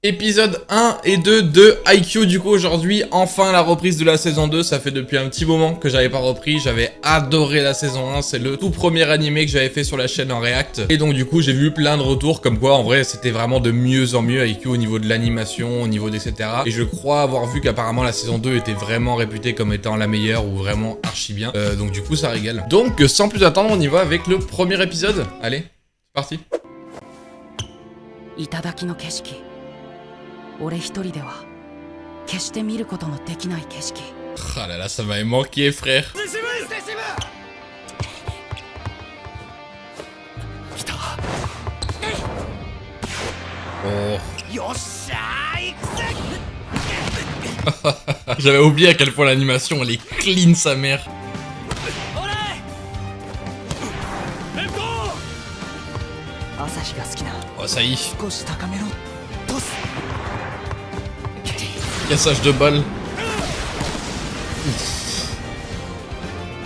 Épisode 1 et 2 de Haikyuu du coup aujourd'hui, enfin la reprise de la saison 2, ça fait depuis un petit moment que j'avais pas repris, j'avais adoré la saison 1, c'est le tout premier animé que j'avais fait sur la chaîne en React, et donc du coup j'ai vu plein de retours comme quoi en vrai c'était vraiment de mieux en mieux Haikyuu au niveau de l'animation, au niveau d'etc. Et je crois avoir vu qu'apparemment la saison 2 était vraiment réputée comme étant la meilleure ou vraiment archi bien, donc du coup ça régale. Donc sans plus attendre on y va avec le premier épisode, allez, c'est parti. 頂の景色俺一人では決して見ることのできない景色 Ah là là, ça m'avait manqué frère. Oh. J'avais oublié à quel point l'animation elle est clean sa mère. Oh ça y est. Cassage de balles.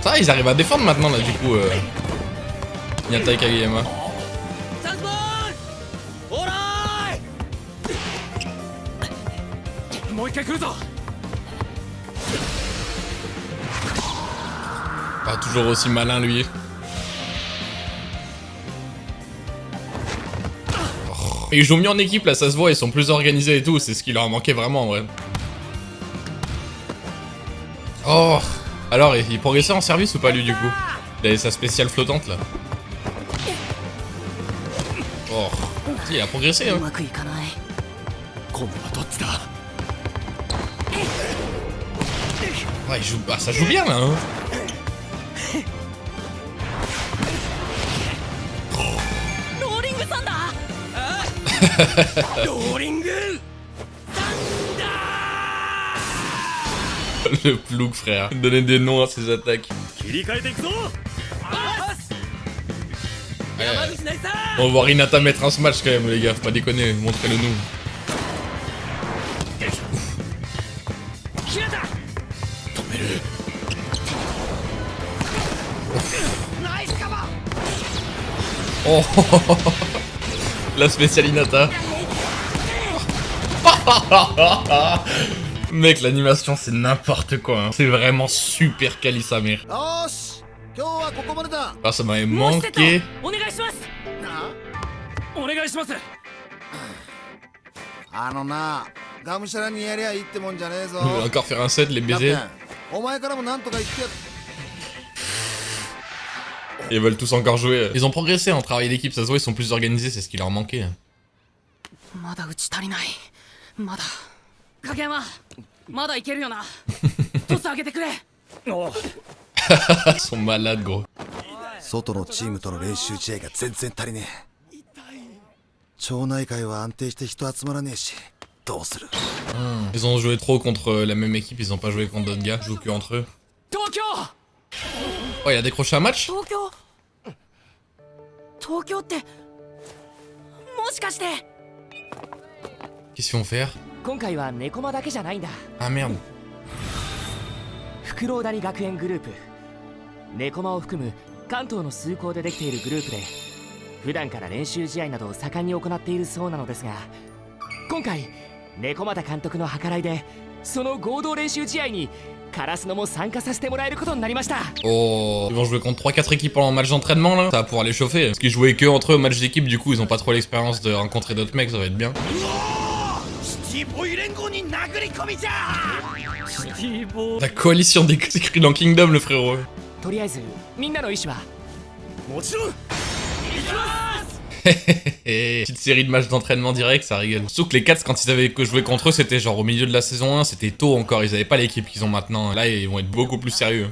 Ça ils arrivent à défendre maintenant là du coup Hinata et Kageyama. Pas toujours aussi malin lui. Oh. Ils jouent mieux en équipe là, ça se voit, ils sont plus organisés et tout, c'est ce qui leur manquait vraiment en vrai. Oh. Alors il progressait en service ou pas lui du coup? Il avait sa spéciale flottante là. Oh. Il a progressé hein. Ouais, il joue... Ah, ça joue bien là hein. Le plouk frère, donner des noms à ses attaques. On va voir Hinata mettre un smash quand même les gars, faut pas déconner, montrez-le nous. Oh. La spéciale Hinata. Mec, l'animation c'est n'importe quoi hein. C'est vraiment super quali sa mère. Ah ça m'avait manqué. On va encore faire un set, les baisers. Ils veulent tous encore jouer. Ils ont progressé en travail d'équipe, ça se voit, ils sont plus organisés, c'est ce qui leur manquait. Ils sont malades gros. Ils ont joué trop contre la même équipe, ils ont pas joué contre d'autres gars, ils jouent que entre eux. Oh il a décroché un match. Qu'est-ce qu'ils vont faire? Ah merde. フクロウ谷学園グループネコマを含む関東の数校でできているグループで普段から練習試合などを盛んに行っているそうなのですが今回猫又監督の計らいでその合同練習試合にカラスノも参加させてもらえることになりました。 Oh, ils vont jouer contre 3-4 équipes pendant le match d'entraînement là. Ça va pouvoir les chauffer. Parce qu'ils jouaient que entre eux au match d'équipe, du coup ils ont pas trop l'expérience de rencontrer d'autres mecs, ça va être bien. La coalition des écrits dans Kingdom le frérot. Petite série de matchs d'entraînement direct, ça rigole. Surtout que les 4 quand ils avaient joué contre eux, c'était genre au milieu de la saison 1, c'était tôt encore, ils avaient pas l'équipe qu'ils ont maintenant. Là ils vont être beaucoup plus sérieux.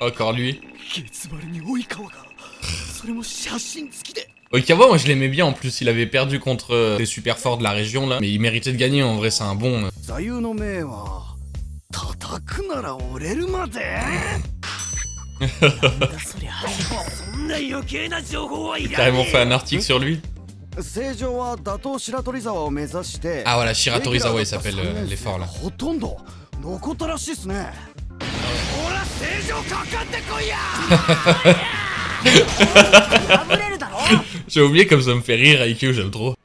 Encore lui. Oikawa, moi je l'aimais bien en plus, il avait perdu contre les super forts de la région là, mais il méritait de gagner en vrai, c'est un bon. Carrément fait un article sur lui. Ah voilà, Shiratorizawa il s'appelle l'effort là. J'ai oublié comme ça me fait rire, Aikyo, j'aime trop.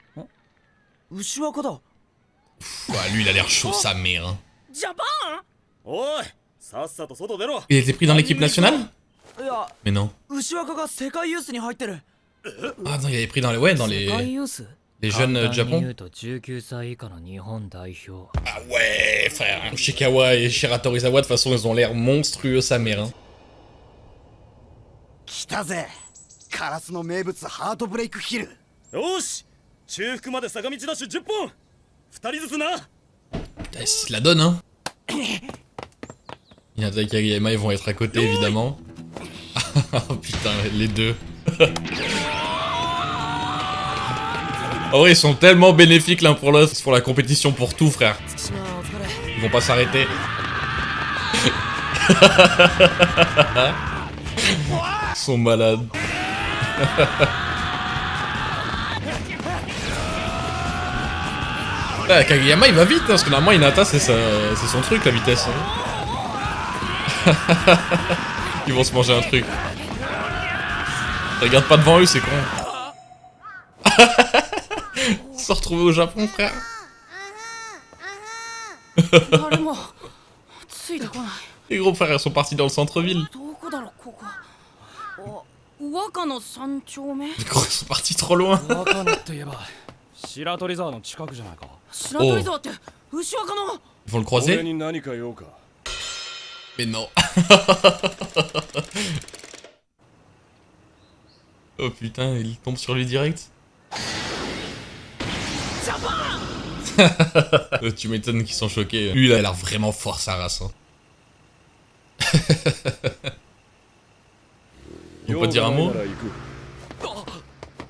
牛若だ Ouais, lui, il a l'air chaud, sa mère. Hein. ジャパン おいさっさと外出ろ Il était pris dans l'équipe nationale? いや Mais non. 牛若が世界ユースに入ってる Ah non, il avait pris dans les... Ouais, dans 世界 les... ユース Les jeunes du 簡単に言 Japon. うと19歳以下の日本代表 Ah ouais, frère. Shikawa et Shiratorizawa, de toute façon, ils ont l'air monstrueux, sa mère. Hein. 来たぜカラスの名物ハートブレイクヒルよし中腹まで坂道ダッシュ10本2人ずつな Putain, c'est la donne, hein. Hinata et Kageyama, ils vont être à côté, évidemment. Oh putain, les deux. En vrai, ils sont tellement bénéfiques l'un pour l'autre. Ils font la compétition pour tout, frère. Ils vont pas s'arrêter. Ils sont malades. Ah, Kageyama il va vite, hein, parce que normalement Hinata c'est son truc la vitesse. Hein. Ils vont se manger un truc. Regarde pas devant eux, c'est con. Ils se sont retrouvés au Japon, frère. 誰もついてこない Les gros frères, ils sont partis dans le centre-ville. どこだろうここあ若の三丁目 Les gros, ils sont partis trop loin. 若野って言えば白鳥沢の近くじゃないか白鳥沢って牛若の Ils vont le 俺 croiser? に何か用か Mais non. Oh putain, il tombe sur lui direct. Tu m'étonnes qu'ils sont choqués. Lui, il a l'air vraiment fort, sa race. Hein. Ils vont pas dire un mot?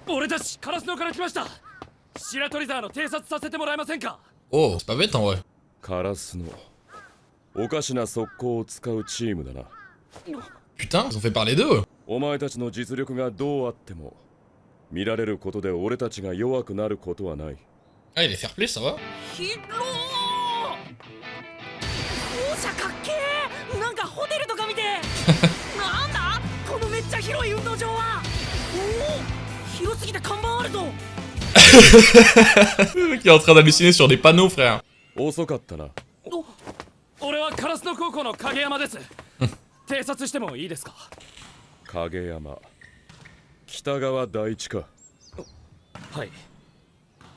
俺たちカラスノから来ました白鳥沢の偵察させてもらえませんか Oh, c'est pas bête en vrai. カラスのおかしな速攻を使うチームだな Putain, ils ont fait parler d'eux. お前たちの実力がどうあっても見られることで俺たちが弱くなることはない Ah, il est fair play, ça va? 広ー校舎かっけーなんかホテルとか見てなんだこのめっちゃ広い運動場はおお広すぎて看板あるぞ Le mec, il est en train d'halluciner sur des panneaux, frère. 遅かったな俺はカラスノ高校の影山です偵察してもいいですか影山北川大地かはい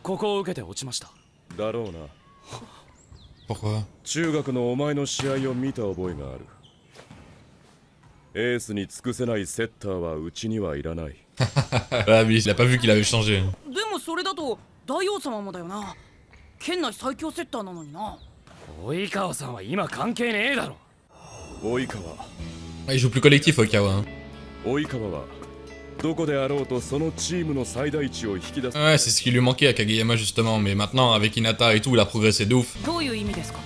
ここを受けて落ちましただろうな Pourquoi? 中学のお前の試合を見た覚えがあるエースに尽くせないセッターはうちにはいらない Ah, mais il a pas vu qu'il avait changé. でもそれだと大王様もだよな県内最強セッターなのにな及川さんは今関係ねえだろ及川 Ah, il joue plus collectif, Okawa. Hein. 及川はどこであろうとそのチームの最大値を引き出す Ouais, c'est ce qui lui manquait à Kageyama, justement. Mais maintenant, avec Hinata et tout, il a progressé de ouf. どういう意味ですか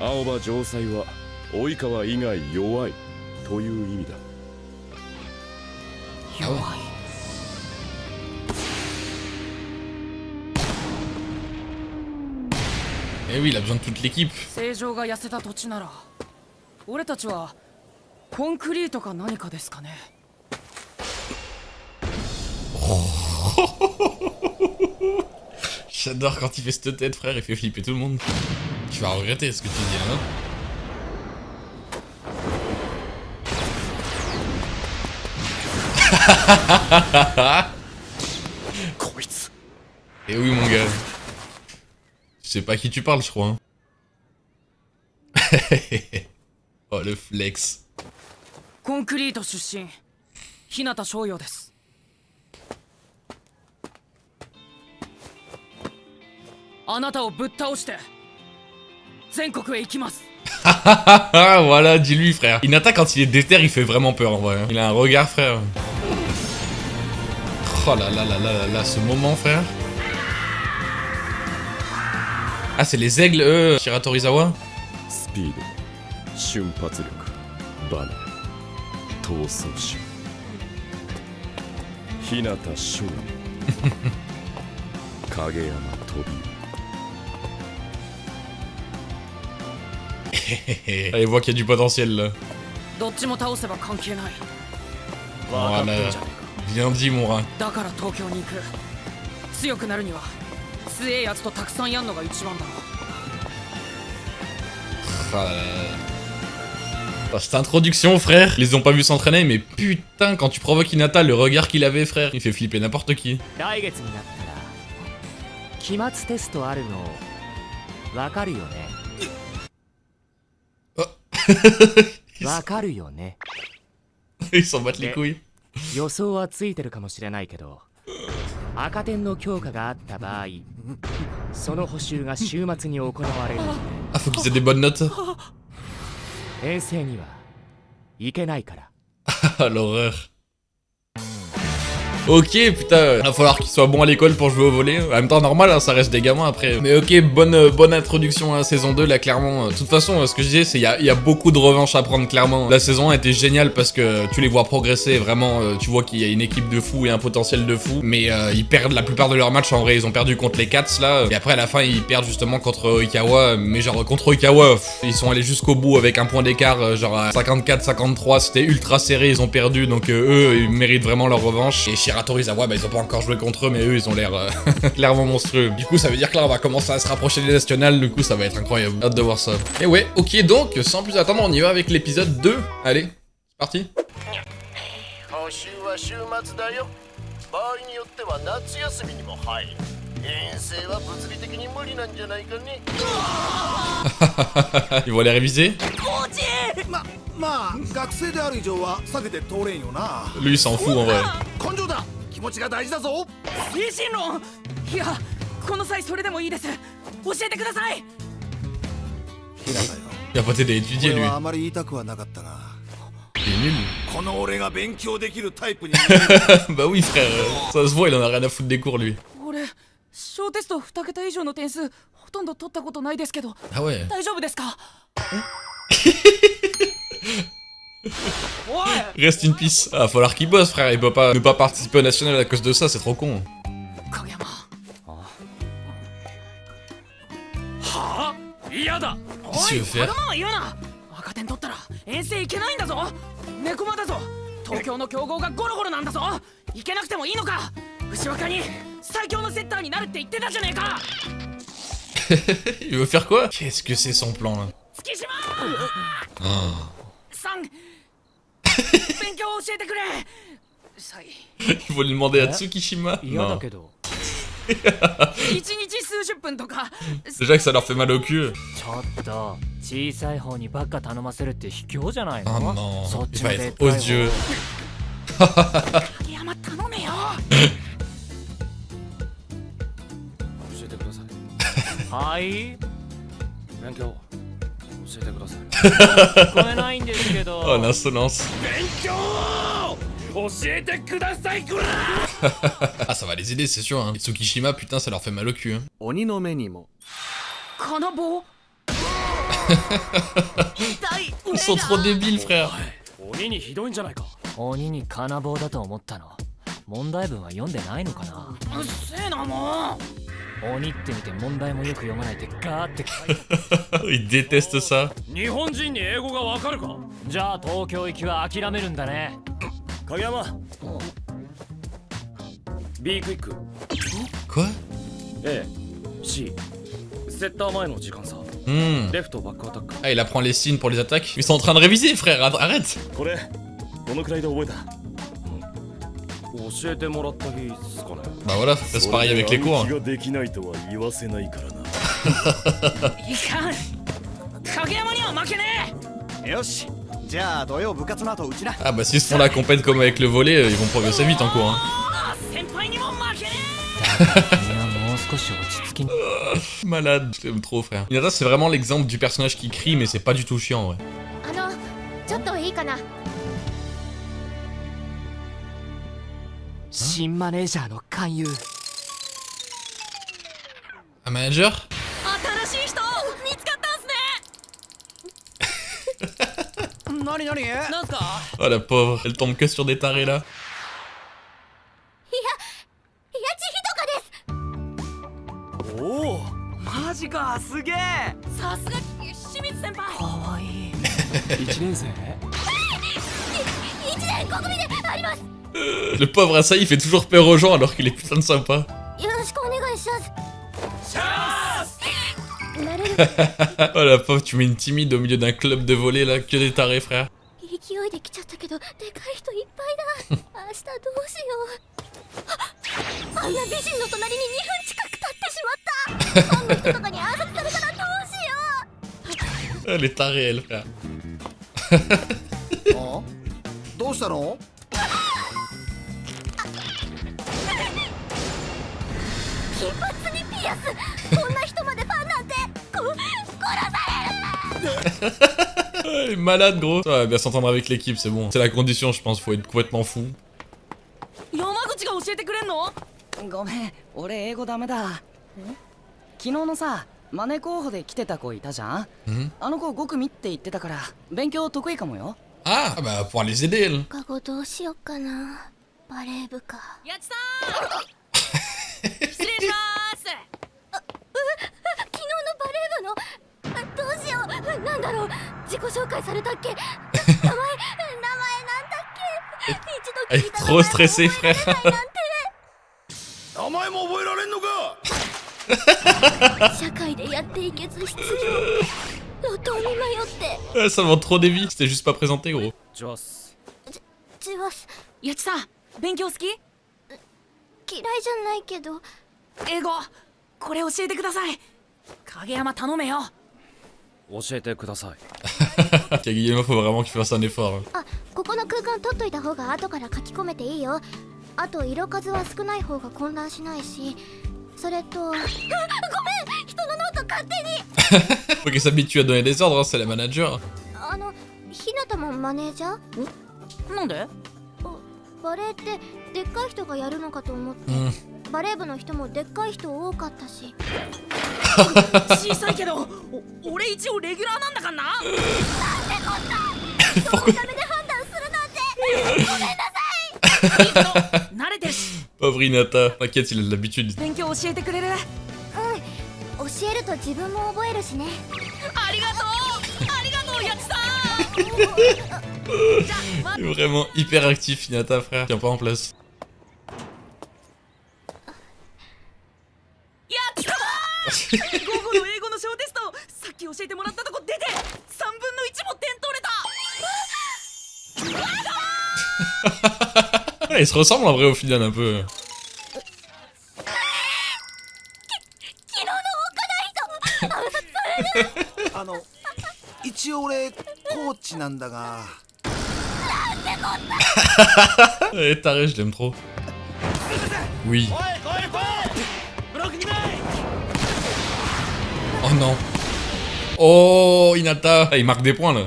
青葉城西は及川以外弱いという意味だ弱い Eh oui, il a besoin de toute l'équipe. 正常が痩せた土地なら俺たちはコンクリートか何かですかね J'adore quand il fait cette tête, frère, il fait flipper tout le monde. Tu vas regretter ce que tu dis, hein. Et oui, mon gars. Je sais pas à qui tu parles, je crois. Hein. Oh, le flex. コンクリート出身日向翔陽ですあなたをぶっ倒して全国へ行きます Voilà, dis-lui, frère. Hinata, quand il est déter, il fait vraiment peur, en vrai. Hein. Il a un regard, frère. Oh là là là là là là, ce moment, frère. Ah, c'est les aigles, eux, Shiratorizawa. スピード瞬発力バネ闘争心日向翔影山飛び Allez, voit qu'il y a du potentiel, là. どっちも倒せば関係ない Voilà. Bien dit, mon rat. だから東京に行く。強くなるには強えやつとたくさんやんのが一番だろう。 Ah là là là. Oh, cette introduction, frère. Ils les ont pas vu s'entraîner, mais putain, quand tu provoques Hinata, le regard qu'il avait, frère, il fait flipper n'importe qui. 来月になったら期末テストあるのわかるよね。わかるよね。 Ils s'en battent les couilles. 予想はついてるかもしれないけど、赤点の強化があった場合、その補習が週末に行われるので、 Ah, faut qu'ils aient des bonnes notes. 遠征には行けないから。 Ah, l'horreur. Ok, putain, va falloir qu'ils soient bons à l'école pour jouer au volley. En même temps, normal, hein, ça reste des gamins après. Mais ok, bonne introduction à la saison 2, là, clairement. De toute façon, ce que je disais, c'est qu'il y a beaucoup de revanches à prendre, clairement. La saison 1 était géniale parce que tu les vois progresser, vraiment, tu vois qu'il y a une équipe de fous et un potentiel de fous. Mais ils perdent la plupart de leurs matchs, en vrai, ils ont perdu contre les Cats, là. Et après, à la fin, ils perdent justement contre Oikawa. Mais genre, contre Oikawa, ils sont allés jusqu'au bout avec un point d'écart, genre à 54-53, c'était ultra serré, ils ont perdu. Donc eux, ils méritent vraiment leur revanche. Et Shiratorizawa, bah ils ont pas encore joué contre eux, mais eux ils ont l'air clairement monstrueux. Du coup ça veut dire que là on va commencer à se rapprocher des nationales, du coup ça va être incroyable. Hâte de voir ça. Et ouais, ok, donc sans plus attendre on y va avec l'épisode 2. Allez, c'est parti. 今週は週末だよ。場合によっては夏休みにも入る。遠征は物理的に無理なんじゃないかね。Ils vont les réviser. まあ学生である以上は避けて通れんよな。 Lui il s'en fout en vrai. 根性だ。気持ちが大事だぞ。精神論。いや、この際それでもいいです。教えてください。平だよ。 Il a pas t'aider à étudier これ lui. はあまり言いたくはなかったが、 Il est nul. この俺が勉強できるタイプに。 Bah oui frère, ça se voit il en a rien à foutre des cours lui. 俺小テスト2桁以上の点数ほとんど取ったことないですけど、 Ah ouais. 大丈夫ですか？ Reste in peace. Ah, falloir qu'il bosse, frère. Il peut pas ne pas participer au national à cause de ça, c'est trop con. 影山。はあ嫌だ。 Qu'est-ce que tu veux わ faire? がまま言うな。赤点取ったら遠征行けないんだぞ。猫間だぞ。東京の強豪がゴロゴロなんだぞ。行けなくてもいいのか。牛若に最強のセッターになるって言ってたじゃねえか。 Il veut faire quoi? Qu'est-ce que c'est son plan là? 月島 Oh. さん、勉強を教えてくれ。さい。 Il faut lui demander à Tsukishima? 嫌だ Non. けど。一日数十分とか。 Déjà que ça leur fait mal au cul. ちょっと小さい方にばっか頼ませるって卑怯じゃないの？ Oh non. そっ Il ちの va でっ être かい方 odieux. 影山頼めよ。教えてください。はい勉強教えてください。聞こえないんですけど。 Oh l'insolence. 勉強教えてくださいこら。 Ah ça va les aider c'est sûr hein. Et Tsukishima putain ça leur fait mal au cul hein. 鬼の目にも。この棒。 Ils sont trop débiles frère. 鬼にひどいんじゃないか。鬼に金棒だと思ったの。問題文は読んでないのかな。うっせえなもう。鬼って見て問題もよく読まないでガーって書いて。 Ils détestent ça. 日本人に英語がわかるか。じゃあ東京行きは諦めるんだね。影山。B クイック。 Quoi? A、C。セッター前の時間差。 Hmm. レフトバックアタック。 Ah il apprend les signes pour les attaques. Ils sont en train de réviser frère, arrête. これどのくらいで覚えた？教えてもらった日っすかね。 Bah voilà, c'est pareil avec les cours. 暗記ができないとは言わせないからな。いかん。影山には負けねえ。よし。じゃあ土曜部活の後うちな。 Ah bah s'ils se font la compète comme avec le volley, ils vont progresser vite en cours hein. 先輩にも負けねみんなもう少し落ち着きに。 Malade, je l'aime trop frère. Hinata c'est vraiment l'exemple du personnage qui crie mais c'est pas du tout chiant ouais. ちょっといいかな。新マネージャーの勧誘。 Un manager? 新しい人見つかったんすね。なになに？なんすか？ Oh la pauvre, elle tombe que sur des tarés là. 八千おお。マジか、すげえ。さすが清水先輩。かわいい。1年生？一年国民であります。Le pauvre Asahi, il fait toujours peur aux gens alors qu'il est putain de sympa. よろしくお願いしますなれる Oh la pauvre, tu mets une timide au milieu d'un club de volley là, que des tarés frère. 勢いで来ちゃったけどでかい人いっぱいだ明日どうしようあんな美人の隣に2分近く経ってしまったファンの人とかに暗殺されたらどうしよ Elle est tarée elle frère. あどうしたの？金髪にピアスこんな人までファンなんて殺される Elle est malade gros. Ça va bien s'entendre avec l'équipe, c'est bon. C'est la condition je pense, faut être complètement fou. 山口が教えてくれんの？ごめん、俺英語ダメだ。昨日のさ、マネ候補で来てた子いたじゃん。あの子5組って言ってたから勉強得意かもよ。 Ah bah pour les aider elle. 放課後どうしよっかなバレー部かやちさん失礼します昨日のバレー部のどうしようなんだろう自己紹介されたっけ名前なんだっけ一度聞いた Trop stressé frère. 名前も覚えられんのか？社会でやっていけず失業路頭に迷って Ça vend trop des vies, c'était juste pas présenté gros. ジョスジュワスやちさん勉強好き？嫌いじゃないけど英語これ教えてください影山頼めよ教えてください Guillermo faut vraiment qu'il fasse un effort. あここの空間取っといた方が後から書き込めていいよあと色数は少ない方が混乱しないしそれとごめん人のノート勝手に Faut qu'elle s'habitue à donner des ordres, hein, c'est la manager. ひなたもマネージャーなんで？バレーってでっかい人がやるのかと思って、バレー部の人もでっかい人多かったし小さいけど俺一応レギュラーなんだからななんでこんなそのためで判断するなんてごめんなさいいいこと慣れてるし Pauvre Hinata, t'inquiète, il a de l'habitude. 勉強教えてくれる教えると自分も覚えるしねありがとうやちさん Il est vraiment hyper actif Hinata frère, tiens pas en place. やった午後の英語の小テストさっき教えてもらったとこ出て3分の1も点取れた Ils se ressemblent en vrai au final un peu. 昨日の他の人暗殺される一応俺コーチなんだが Elle est tarée, je l'aime trop. Oui. Oh non. Oh Hinata. Ah, il marque des points là.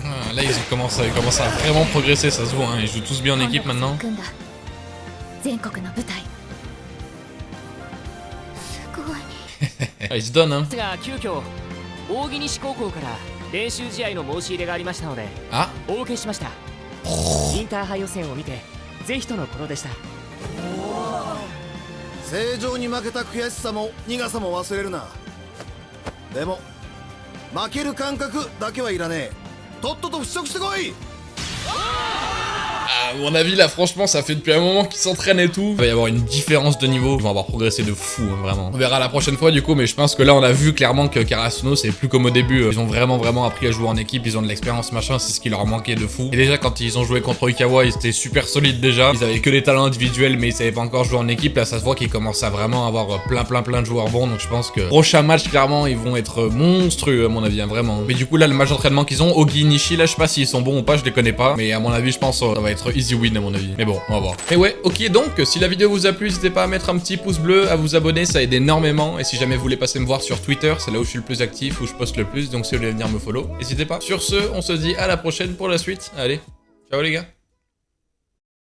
Ah, là ils commencent à vraiment progresser, ça se voit, hein. Ils jouent tous bien en équipe maintenant. 全国の舞台すごい Ah, ils se donnent hein. が急遽大木西高校から練習試合の申し入れがありましたので Ah. お受けしましたインターハイ予選を見てぜひとのことでした正常に負けた悔しさも苦さも忘れるなでも負ける感覚だけはいらねえとっとと払拭してこい À mon avis, là, franchement, ça fait depuis un moment qu'ils s'entraînent et tout. Il va y avoir une différence de niveau. Ils vont avoir progressé de fou, hein, vraiment. On verra la prochaine fois, du coup, mais je pense que là, on a vu clairement que Karasuno, c'est plus comme au début. Ils ont vraiment appris à jouer en équipe. Ils ont de l'expérience, machin. C'est ce qui leur manquait de fou. Et déjà, quand ils ont joué contre Oikawa, ils étaient super solides déjà. Ils avaient que des talents individuels, mais ils savaient pas encore jouer en équipe. Là, ça se voit qu'ils commencent à vraiment avoir plein de joueurs bons. Donc, je pense que prochain match, clairement, ils vont être monstrueux, à mon avis, hein, vraiment. Mais du coup, là, le match d'entraînement qu'ils ont, Ogi Nishi, là, je sais pas s'ils sont bons ou pas, je les connais pas. Mais à mon avis, je pense que ça va être easy win, à mon avis. Mais bon, on va voir. Et ouais, ok, donc, si la vidéo vous a plu, n'hésitez pas à mettre un petit pouce bleu, à vous abonner, ça aide énormément. Et si jamais vous voulez passer me voir sur Twitter, c'est là où je suis le plus actif, où je poste le plus. Donc si vous voulez venir me follow, n'hésitez pas. Sur ce, on se dit à la prochaine pour la suite. Allez, ciao les gars.